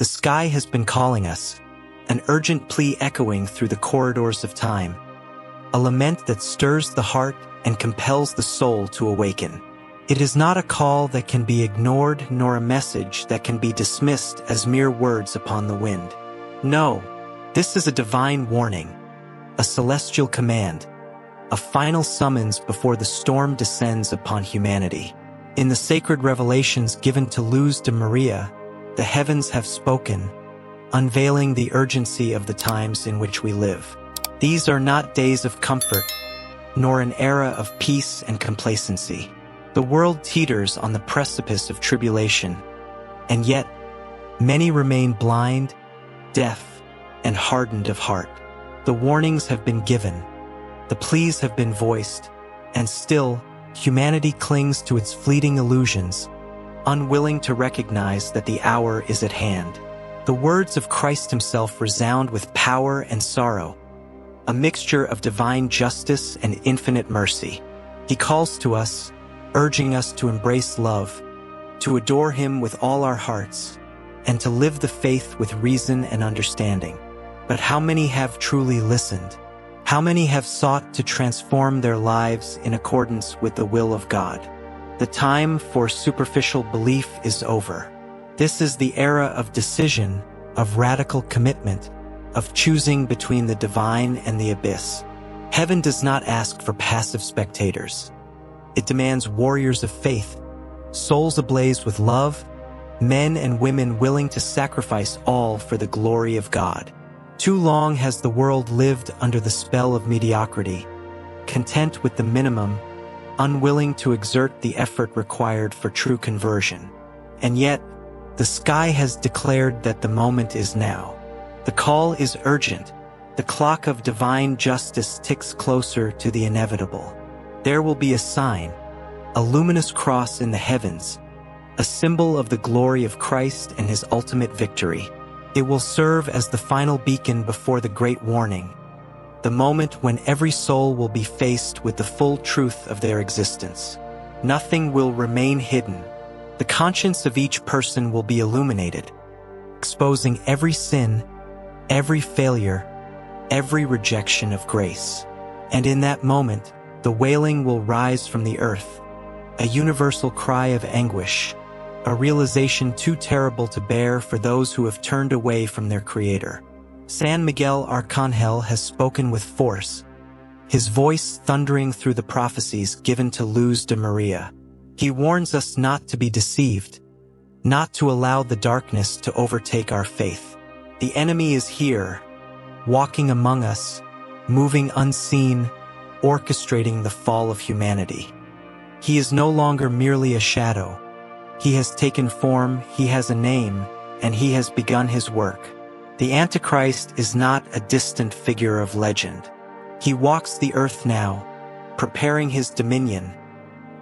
The sky has been calling us, an urgent plea echoing through the corridors of time, a lament that stirs the heart and compels the soul to awaken. It is not a call that can be ignored, nor a message that can be dismissed as mere words upon the wind. No, this is a divine warning, a celestial command, a final summons before the storm descends upon humanity. In the sacred revelations given to Luz de Maria, the heavens have spoken, unveiling the urgency of the times in which we live. These are not days of comfort, nor an era of peace and complacency. The world teeters on the precipice of tribulation, and yet many remain blind, deaf, and hardened of heart. The warnings have been given, the pleas have been voiced, and still humanity clings to its fleeting illusions, unwilling to recognize that the hour is at hand. The words of Christ himself resound with power and sorrow, a mixture of divine justice and infinite mercy. He calls to us, urging us to embrace love, to adore him with all our hearts, and to live the faith with reason and understanding. But how many have truly listened? How many have sought to transform their lives in accordance with the will of God? The time for superficial belief is over. This is the era of decision, of radical commitment, of choosing between the divine and the abyss. Heaven does not ask for passive spectators. It demands warriors of faith, souls ablaze with love, men and women willing to sacrifice all for the glory of God. Too long has the world lived under the spell of mediocrity, content with the minimum, unwilling to exert the effort required for true conversion. And yet, the sky has declared that the moment is now. The call is urgent. The clock of divine justice ticks closer to the inevitable. There will be a sign, a luminous cross in the heavens, a symbol of the glory of Christ and his ultimate victory. It will serve as the final beacon before the great warning, the moment when every soul will be faced with the full truth of their existence. Nothing will remain hidden. The conscience of each person will be illuminated, exposing every sin, every failure, every rejection of grace. And in that moment, the wailing will rise from the earth, a universal cry of anguish, a realization too terrible to bear for those who have turned away from their Creator. San Miguel Arcángel has spoken with force, his voice thundering through the prophecies given to Luz de Maria. He warns us not to be deceived, not to allow the darkness to overtake our faith. The enemy is here, walking among us, moving unseen, orchestrating the fall of humanity. He is no longer merely a shadow. He has taken form, he has a name, and he has begun his work. The Antichrist is not a distant figure of legend. He walks the earth now, preparing his dominion,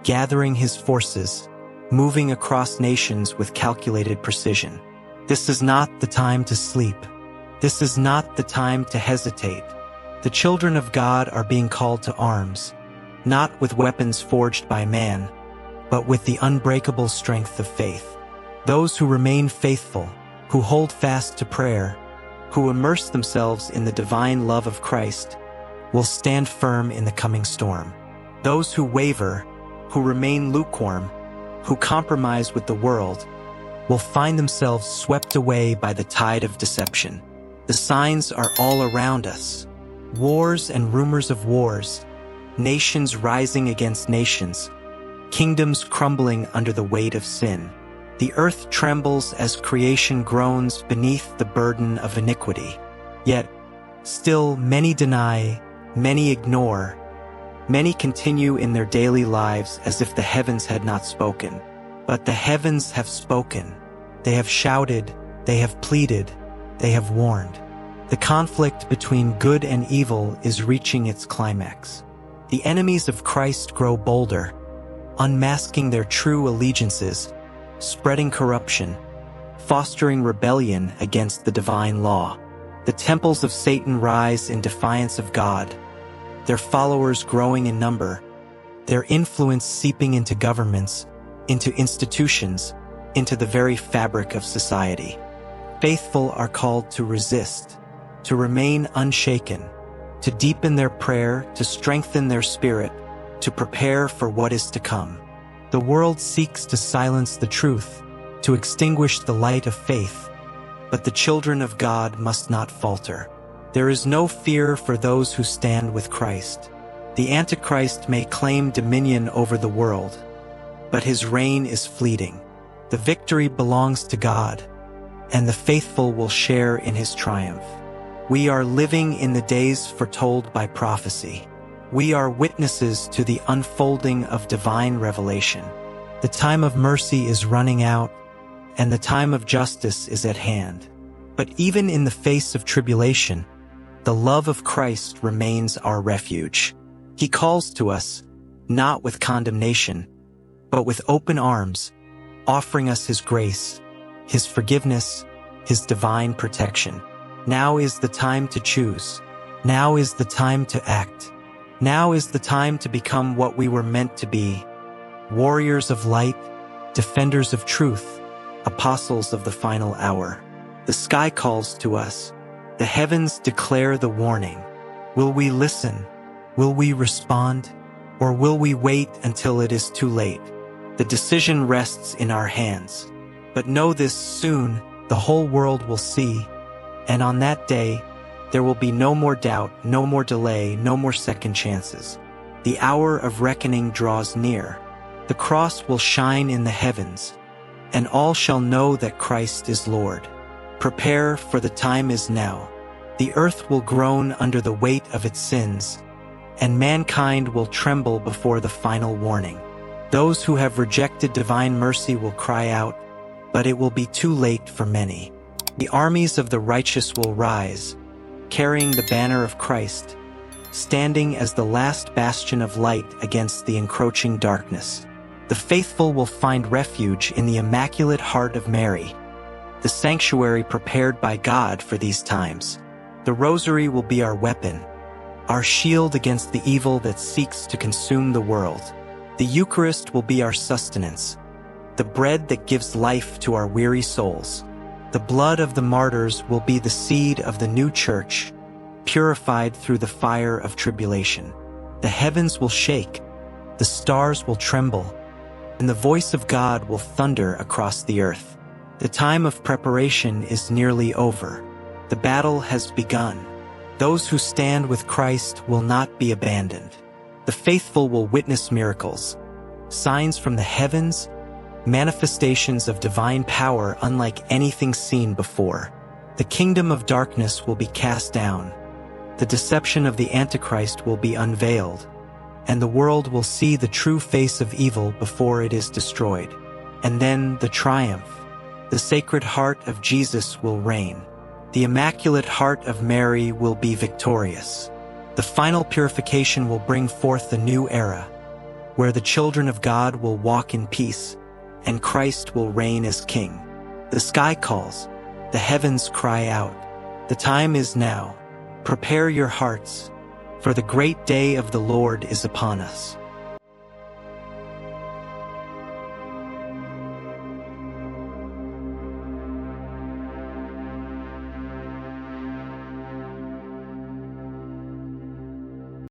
gathering his forces, moving across nations with calculated precision. This is not the time to sleep. This is not the time to hesitate. The children of God are being called to arms, not with weapons forged by man, but with the unbreakable strength of faith. Those who remain faithful, who hold fast to prayer, who immerse themselves in the divine love of Christ, will stand firm in the coming storm. Those who waver, who remain lukewarm, who compromise with the world, will find themselves swept away by the tide of deception. The signs are all around us. Wars and rumors of wars, nations rising against nations, kingdoms crumbling under the weight of sin. The earth trembles as creation groans beneath the burden of iniquity. Yet, still many deny, many ignore, many continue in their daily lives as if the heavens had not spoken. But the heavens have spoken. They have shouted, they have pleaded, they have warned. The conflict between good and evil is reaching its climax. The enemies of Christ grow bolder, unmasking their true allegiances, spreading corruption, fostering rebellion against the divine law. The temples of Satan rise in defiance of God, their followers growing in number, their influence seeping into governments, into institutions, into the very fabric of society. faithful are called to resist, to remain unshaken, to deepen their prayer, to strengthen their spirit, to prepare for what is to come. The world seeks to silence the truth, to extinguish the light of faith, but the children of God must not falter. There is no fear for those who stand with Christ. The Antichrist may claim dominion over the world, but his reign is fleeting. The victory belongs to God, and the faithful will share in his triumph. We are living in the days foretold by prophecy. We are witnesses to the unfolding of divine revelation. The time of mercy is running out, and the time of justice is at hand. But even in the face of tribulation, the love of Christ remains our refuge. He calls to us, not with condemnation, but with open arms, offering us his grace, his forgiveness, his divine protection. Now is the time to choose. Now is the time to act. Now is the time to become what we were meant to be: warriors of light, defenders of truth, apostles of the final hour. The sky calls to us. The heavens declare the warning. Will we listen? Will we respond? Or will we wait until it is too late? The decision rests in our hands. But know this: soon the whole world will see, and on that day there will be no more doubt, no more delay, no more second chances. The hour of reckoning draws near. The cross will shine in the heavens, and all shall know that Christ is Lord. Prepare, for the time is now. The earth will groan under the weight of its sins, and mankind will tremble before the final warning. Those who have rejected divine mercy will cry out, but it will be too late for many. The armies of the righteous will rise, carrying the banner of Christ, standing as the last bastion of light against the encroaching darkness. The faithful will find refuge in the Immaculate Heart of Mary, the sanctuary prepared by God for these times. The Rosary will be our weapon, our shield against the evil that seeks to consume the world. The Eucharist will be our sustenance, the bread that gives life to our weary souls. The blood of the martyrs will be the seed of the new church, purified through the fire of tribulation. The heavens will shake, the stars will tremble, and the voice of God will thunder across the earth. The time of preparation is nearly over. The battle has begun. Those who stand with Christ will not be abandoned. The faithful will witness miracles, signs from the heavens, manifestations of divine power unlike anything seen before. The kingdom of darkness will be cast down. The deception of the Antichrist will be unveiled, and the world will see the true face of evil before it is destroyed. And then the triumph. The Sacred Heart of Jesus will reign. The Immaculate Heart of Mary will be victorious. The final purification will bring forth a new era, where the children of God will walk in peace, and Christ will reign as King. The sky calls, the heavens cry out. The time is now. Prepare your hearts, for the great day of the Lord is upon us.